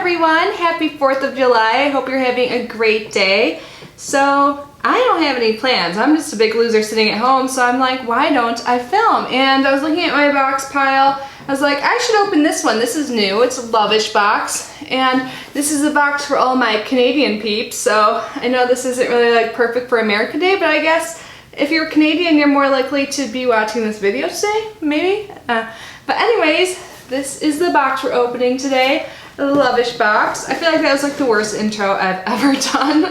everyone, happy 4th of July. I hope you're having a great day. So I don't have any plans. I'm just a big loser sitting at home, so I'm like, why don't I film? And I was looking at my box pile. I was like, I should open this one. This is new. It's a LovishBox, and this is a box for all my Canadian peeps. So I know this isn't really like perfect for America Day, but I guess if you're Canadian, you're more likely to be watching this video today, maybe. But anyways, this is the box we're opening today. The LovishBox. I feel like that was like the worst intro I've ever done.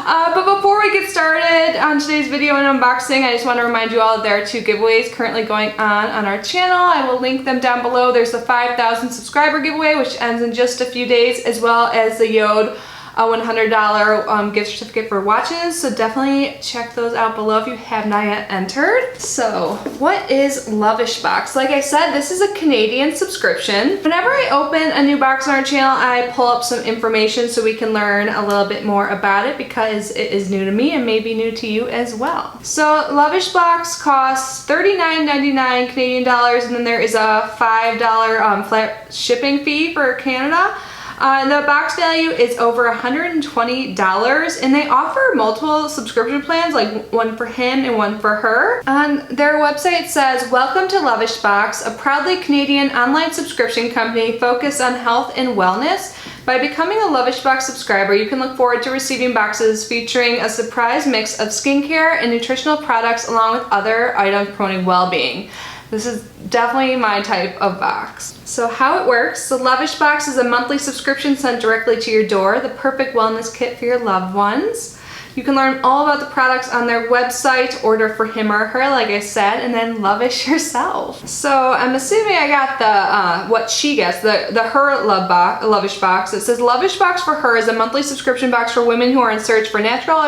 But before we get started on today's video and unboxing, I just want to remind you all that there are 2 giveaways currently going on our channel. I will link them down below. There's the 5,000 subscriber giveaway, which ends in just a few days, as well as the Yode $100 gift certificate for watches, so definitely check those out below if you have not yet entered. So what is LovishBox? Like I said, this is a Canadian subscription. Whenever I open a new box on our channel, I pull up some information so we can learn a little bit more about it, because it is new to me and maybe new to you as well. So LovishBox costs $39.99 Canadian dollars, and then there is a $5 flat shipping fee for Canada. The box value is over $120, and they offer multiple subscription plans, like one for him and one for her. On their website it says, "Welcome to LovishBox, a proudly Canadian online subscription company focused on health and wellness. By becoming a LovishBox subscriber, you can look forward to receiving boxes featuring a surprise mix of skincare and nutritional products, along with other items promoting well-being." This is definitely my type of box. So how it works, the LovishBox is a monthly subscription sent directly to your door, the perfect wellness kit for your loved ones. You can learn all about the products on their website, order for him or her, like I said, and then lovish yourself. So I'm assuming I got the, what she gets, the her LovishBox. It says, LovishBox for her is a monthly subscription box for women who are in search for natural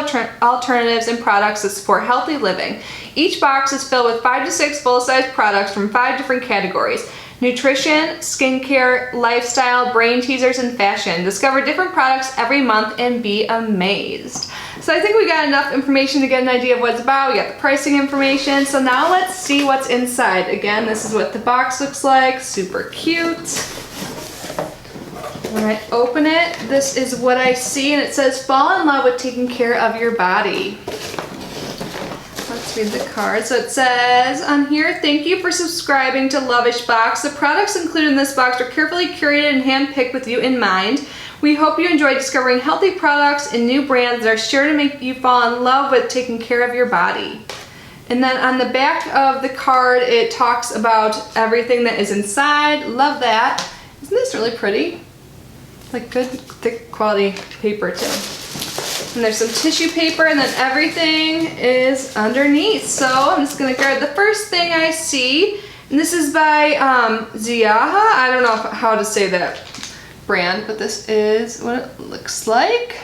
alternatives and products that support healthy living. Each box is filled with 5 to 6 full-size products from 5 different categories: nutrition, skincare, lifestyle, brain teasers, and fashion. Discover different products every month and be amazed. So I think we got enough information to get an idea of what it's about. We got the pricing information. So now let's see what's inside. Again, this is what the box looks like. Super cute. When I open it, this is what I see, and it says, "Fall in love with taking care of your body." Let's read the card. So it says on here, "Thank you for subscribing to LovishBox. The products included in this box are carefully curated and handpicked with you in mind. We hope you enjoy discovering healthy products and new brands that are sure to make you fall in love with taking care of your body." And then on the back of the card, it talks about everything that is inside. Love that. Isn't this really pretty? Like good, thick quality paper too. And there's some tissue paper, and then everything is underneath. So I'm just gonna grab the first thing I see, and this is by Ziaha. I don't know how to say that brand, but this is what it looks like.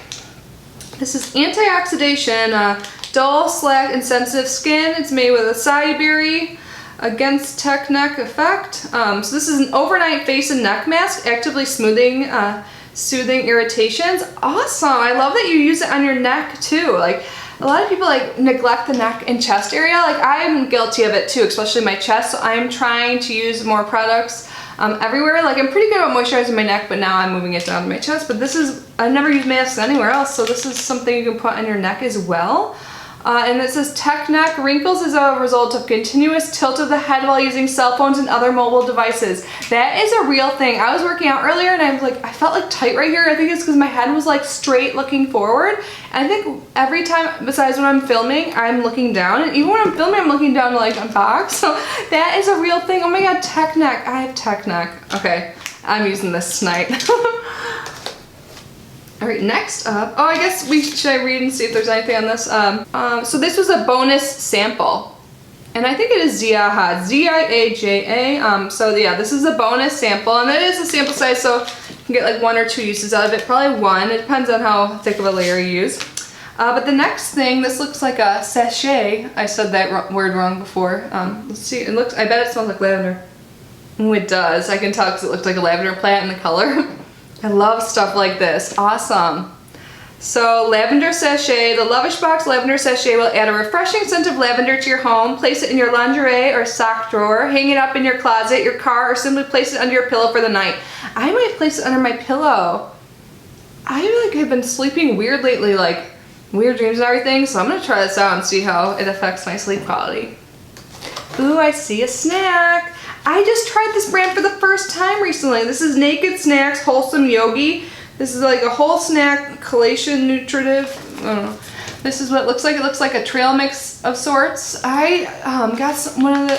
This is antioxidation, dull, slack, and sensitive skin. It's made with acai berry against tech neck effect. So this is an overnight face and neck mask, actively soothing irritations. Awesome. I love that you use it on your neck too. Like, a lot of people like neglect the neck and chest area. Like, I'm guilty of it too, especially my chest. So I'm trying to use more products everywhere. Like, I'm pretty good at moisturizing my neck, but now I'm moving it down to my chest. But this is, I've never used masks anywhere else, so this is something you can put on your neck as well. And it says, "Tech neck wrinkles is a result of continuous tilt of the head while using cell phones and other mobile devices." That is a real thing. I was working out earlier, and I was like, I felt like tight right here. I think it's because my head was like straight looking forward. And I think every time, besides when I'm filming, I'm looking down. And even when I'm filming, I'm looking down to like unbox. So that is a real thing. Oh my God, tech neck. I have tech neck. Okay, I'm using this tonight. All right, next up, oh, I guess should I read and see if there's anything on this? So this was a bonus sample, and I think it is Ziaha, Z-I-A-J-A. So yeah, this is a bonus sample, and it is a sample size, so you can get like 1 or 2 uses out of it, probably 1. It depends on how thick of a layer you use. But the next thing, this looks like a sachet. I said that word wrong before. Let's see, it looks, I bet it smells like lavender. Oh, it does. I can tell because it looks like a lavender plant in the color. I love stuff like this. Awesome. So Lavender Sachet, the LovishBox Lavender Sachet will add a refreshing scent of lavender to your home. Place it in your lingerie or sock drawer, hang it up in your closet, your car, or simply place it under your pillow for the night. I might place it under my pillow. I like have been sleeping weird lately, like weird dreams and everything, so I'm gonna try this out and see how it affects my sleep quality. Ooh, I see a snack. I just tried this brand for the first time recently. This is Naked Snacks Wholesome Yogi. This is like a whole snack collation nutritive. I don't know. This is what it looks like. It looks like a trail mix of sorts. I got one of the,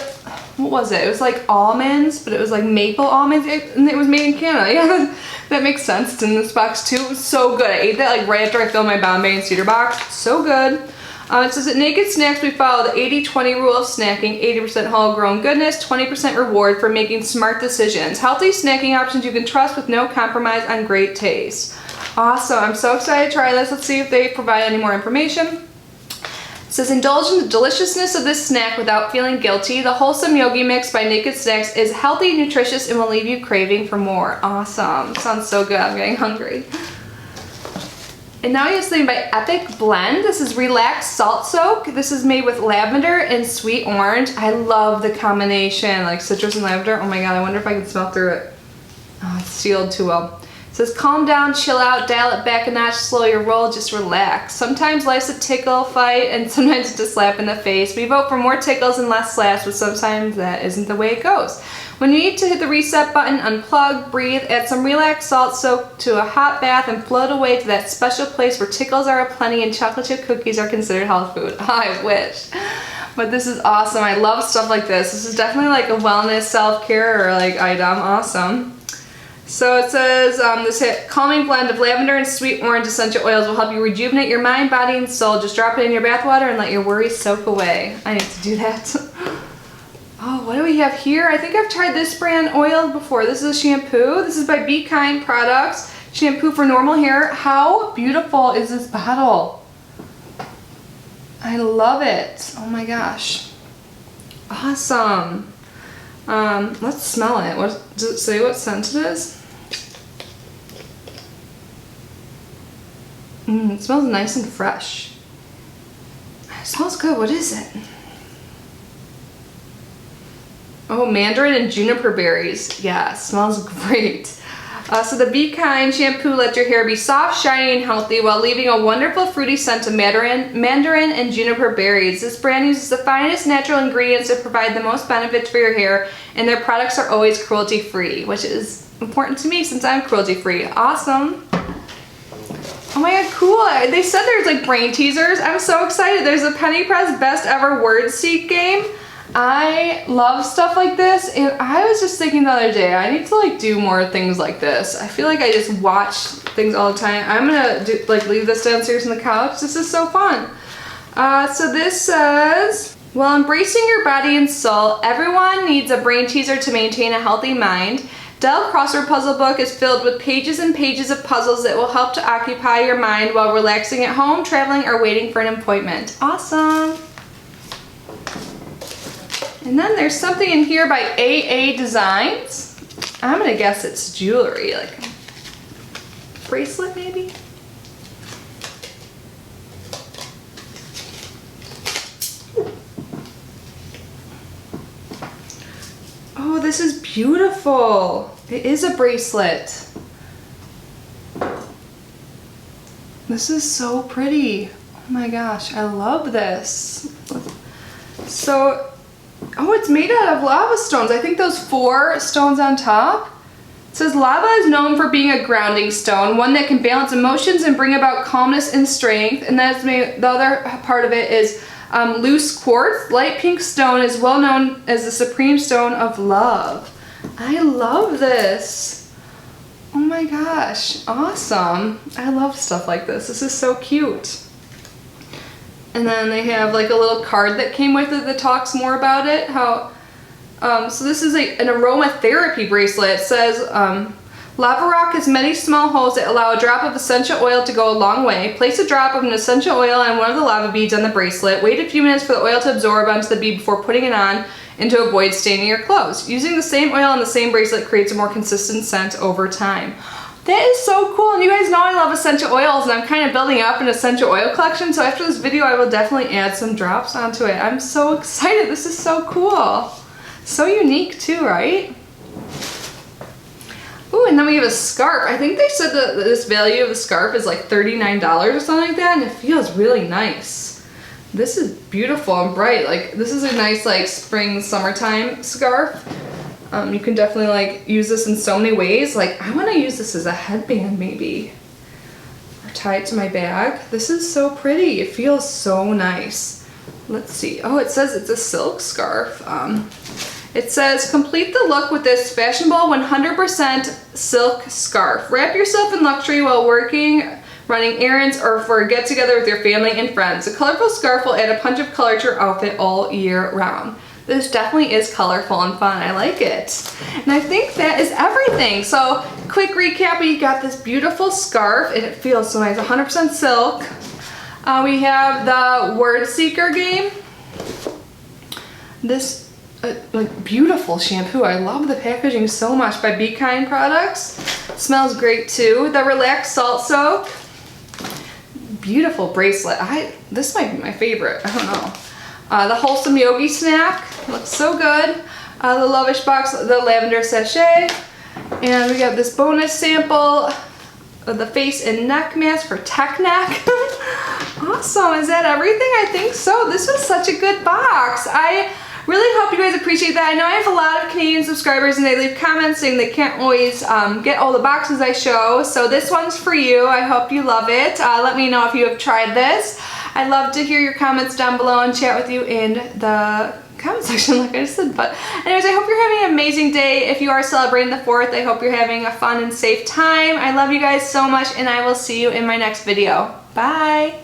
what was it? It was like almonds, but it was like maple almonds, and it was made in Canada. Yeah, that makes sense. It's in this box too. It was so good. I ate that like right after I filled my Bombay and Cedar box. So good. It says at Naked Snacks we follow the 80-20 rule of snacking, 80% whole grown goodness, 20% reward for making smart decisions. Healthy snacking options you can trust with no compromise on great taste. Awesome, I'm so excited to try this. Let's see if they provide any more information. It says indulge in the deliciousness of this snack without feeling guilty. The Wholesome Yogi Mix by Naked Snacks is healthy, nutritious, and will leave you craving for more. Awesome, sounds so good, I'm getting hungry. And now you have something by Epic Blend. This is Relax Salt Soak. This is made with lavender and sweet orange. I love the combination, like citrus and lavender. Oh my god, I wonder if I can smell through it. Oh, it's sealed too well. It says calm down, chill out, dial it back a notch, slow your roll, just relax. Sometimes life's a tickle fight and sometimes it's a slap in the face. We vote for more tickles and less slaps, but sometimes that isn't the way it goes. When you need to hit the reset button, unplug, breathe, add some Relax Salt Soak to a hot bath and float away to that special place where tickles are aplenty and chocolate chip cookies are considered health food. I wish. But this is awesome. I love stuff like this. This is definitely like a wellness self-care or like item. Awesome. So it says this calming blend of lavender and sweet orange essential oils will help you rejuvenate your mind, body, and soul. Just drop it in your bath water and let your worries soak away. I need to do that. Oh, what do we have here? I think I've tried this brand oil before. This is a shampoo. This is by Be Kind Products. Shampoo for normal hair. How beautiful is this bottle? I love it. Oh my gosh. Awesome. Let's smell it. What does it say what scent it is? It smells nice and fresh. It smells good. What is it? Oh, mandarin and juniper berries. Yeah, smells great. So the Be Kind shampoo lets your hair be soft, shiny, and healthy while leaving a wonderful fruity scent of mandarin and juniper berries. This brand uses the finest natural ingredients to provide the most benefits for your hair, and their products are always cruelty-free, which is important to me since I'm cruelty-free. Awesome. Oh my god, cool. They said there's like brain teasers. I'm so excited. There's a Penny Press Best Ever Word Seek game. I love stuff like this, and I was just thinking the other day, I need to like do more things like this. I feel like I just watch things all the time. I'm gonna leave this downstairs on the couch. This is so fun. So this says, while embracing your body and soul, everyone needs a brain teaser to maintain a healthy mind. Dell Crossword Puzzle Book is filled with pages and pages of puzzles that will help to occupy your mind while relaxing at home, traveling, or waiting for an appointment. Awesome. And then there's something in here by AA Designs. I'm gonna guess it's jewelry, like a bracelet maybe? Oh, this is beautiful. It is a bracelet. This is so pretty. Oh my gosh, I love this. So, oh, it's made out of lava stones. I think those 4 stones on top. It says lava is known for being a grounding stone, one that can balance emotions and bring about calmness and strength. And that's made, the other part of it is loose quartz. Light pink stone is well known as the supreme stone of love. I love this. Oh my gosh, awesome. I love stuff like this. This is so cute. And then they have like a little card that came with it that talks more about it. So this is an aromatherapy bracelet. It says, lava rock has many small holes that allow a drop of essential oil to go a long way. Place a drop of an essential oil on one of the lava beads on the bracelet. Wait a few minutes for the oil to absorb onto the bead before putting it on and to avoid staining your clothes. Using the same oil on the same bracelet creates a more consistent scent over time. That is so cool, and you guys know I love essential oils, and I'm kind of building up an essential oil collection, so after this video I will definitely add some drops onto it. I'm so excited. This is so cool. So unique too, right? Ooh, and then we have a scarf. I think they said that this value of the scarf is like $39 or something like that, and it feels really nice. This is beautiful and bright. Like, this is a nice like spring, summertime scarf. You can definitely like use this in so many ways. Like, I want to use this as a headband maybe, or tie it to my bag. This is so pretty. It feels so nice. Let's see. Oh, it says it's a silk scarf. It says, complete the look with this fashionable 100% silk scarf. Wrap yourself in luxury while working, running errands, or for a get-together with your family and friends. A colorful scarf will add a punch of color to your outfit all year round. This definitely is colorful and fun. I like it. And I think that is everything. So, quick recap, we got this beautiful scarf, and it feels so nice, 100% silk. We have the Word Seeker game. This like beautiful shampoo. I love the packaging so much by Be Kind Products. Smells great too. The Relax Salt Soak. Beautiful bracelet. This might be my favorite. I don't know. The Wholesome Yogi Snack. Looks so good. The LovishBox, the Lavender Sachet. And we got this bonus sample of the face and neck mask for Tech Neck. Awesome. Is that everything? I think so. This was such a good box. I really hope you guys appreciate that. I know I have a lot of Canadian subscribers and they leave comments saying they can't always get all the boxes I show. So this one's for you. I hope you love it. Let me know if you have tried this. I'd love to hear your comments down below and chat with you in the comment section like I just said. But anyways, I hope you're having an amazing day. If you are celebrating the 4th, I hope you're having a fun and safe time. I love you guys so much and I will see you in my next video. Bye!